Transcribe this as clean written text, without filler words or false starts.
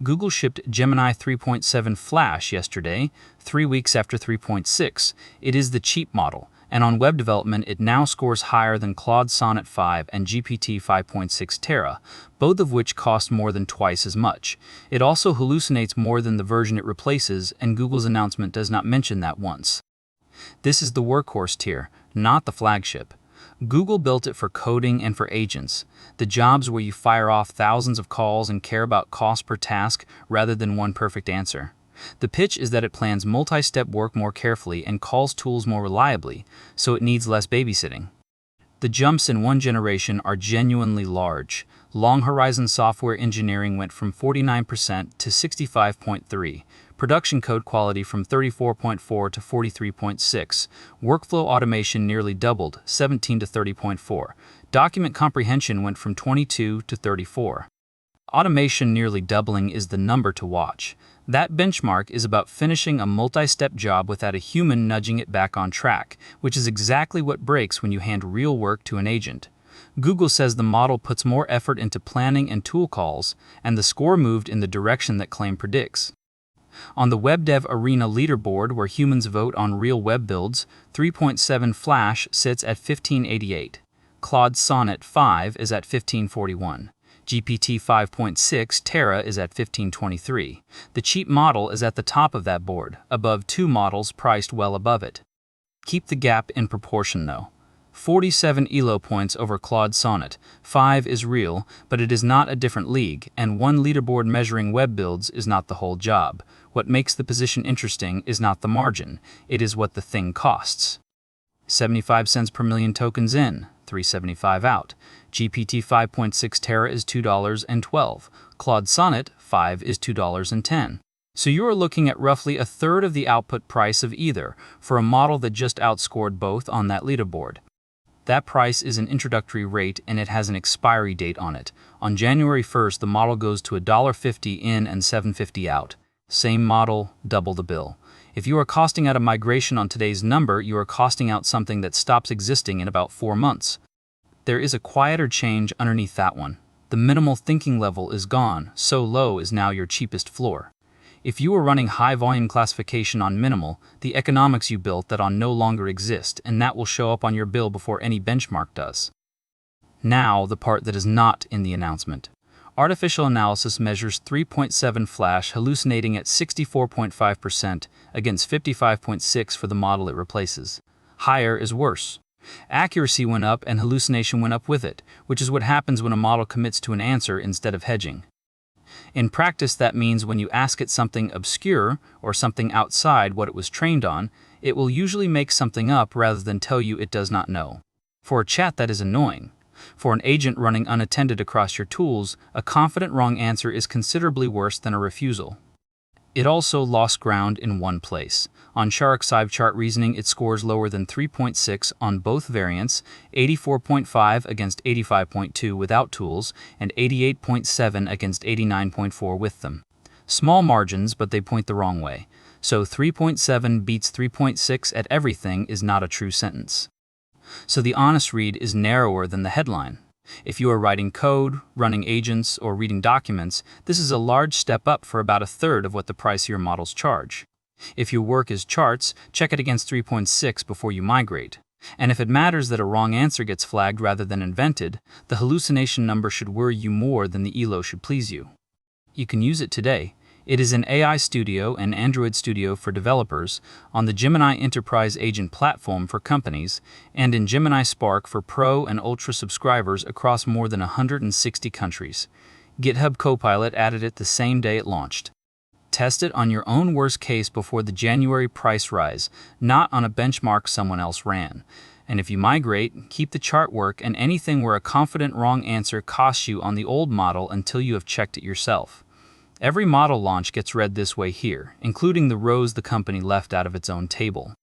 Google shipped Gemini 3.7 Flash yesterday, 3 weeks after 3.6. It is the cheap model, and on web development it now scores higher than Claude Sonnet 5 and GPT-5.6 Terra, both of which cost more than twice as much. It also hallucinates more than the version it replaces, and Google's announcement does not mention that once. This is the workhorse tier, not the flagship. Google built it for coding and for agents, the jobs where you fire off thousands of calls and care about cost per task rather than one perfect answer. The pitch is that it plans multi-step work more carefully and calls tools more reliably, so it needs less babysitting. The jumps in one generation are genuinely large. Long horizon software engineering went from 49% to 65.3%. Production code quality from 34.4 to 43.6. Workflow automation nearly doubled, 17 to 30.4. Document comprehension went from 22 to 34. Automation nearly doubling is the number to watch. That benchmark is about finishing a multi-step job without a human nudging it back on track, which is exactly what breaks when you hand real work to an agent. Google says the model puts more effort into planning and tool calls, and the score moved in the direction that claim predicts. On the WebDev Arena leaderboard, where humans vote on real web builds, 3.7 Flash sits at 1588. Claude Sonnet 5 is at 1541. GPT 5.6 Terra is at 1523. The cheap model is at the top of that board, above two models priced well above it. Keep the gap in proportion though. 47 ELO points over Claude Sonnet. 5 is real, but it is not a different league, and one leaderboard measuring web builds is not the whole job. What makes the position interesting is not the margin, it is what the thing costs. 75 cents per million tokens in, 375 out. GPT 5.6 Terra is $2.12. Claude Sonnet 5 is $2.10. So you are looking at roughly a third of the output price of either for a model that just outscored both on that leaderboard. That price is an introductory rate and it has an expiry date on it. On January 1st, the model goes to $1.50 in and $7.50 out. Same model, double the bill. If you are costing out a migration on today's number, you are costing out something that stops existing in about 4 months. There is a quieter change underneath that one. The minimal thinking level is gone, so low is now your cheapest floor. If you are running high-volume classification on minimal, the economics you built that on no longer exist, and that will show up on your bill before any benchmark does. Now, the part that is not in the announcement. Artificial analysis measures 3.7 Flash hallucinating at 64.5% against 55.6% for the model it replaces. Higher is worse. Accuracy went up and hallucination went up with it, which is what happens when a model commits to an answer instead of hedging. In practice, that means when you ask it something obscure or something outside what it was trained on, it will usually make something up rather than tell you it does not know. For a chat, that is annoying. For an agent running unattended across your tools, a confident wrong answer is considerably worse than a refusal. It also lost ground in one place. On CharXiv chart reasoning, it scores lower than 3.6 on both variants, 84.5 against 85.2 without tools, and 88.7 against 89.4 with them. Small margins, but they point the wrong way. So 3.7 beats 3.6 at everything is not a true sentence. So the honest read is narrower than the headline. If you are writing code, running agents, or reading documents, this is a large step up for about a third of what the price of your models charge. If your work is charts, check it against 3.6 before you migrate. And if it matters that a wrong answer gets flagged rather than invented, the hallucination number should worry you more than the ELO should please you. You can use it today. It is in AI Studio and Android Studio for developers, on the Gemini Enterprise Agent platform for companies, and in Gemini Spark for Pro and Ultra subscribers across more than 160 countries. GitHub Copilot added it the same day it launched. Test it on your own worst case before the January price rise, not on a benchmark someone else ran. And if you migrate, keep the chart work and anything where a confident wrong answer costs you on the old model until you have checked it yourself. Every model launch gets read this way here, including the rows the company left out of its own table.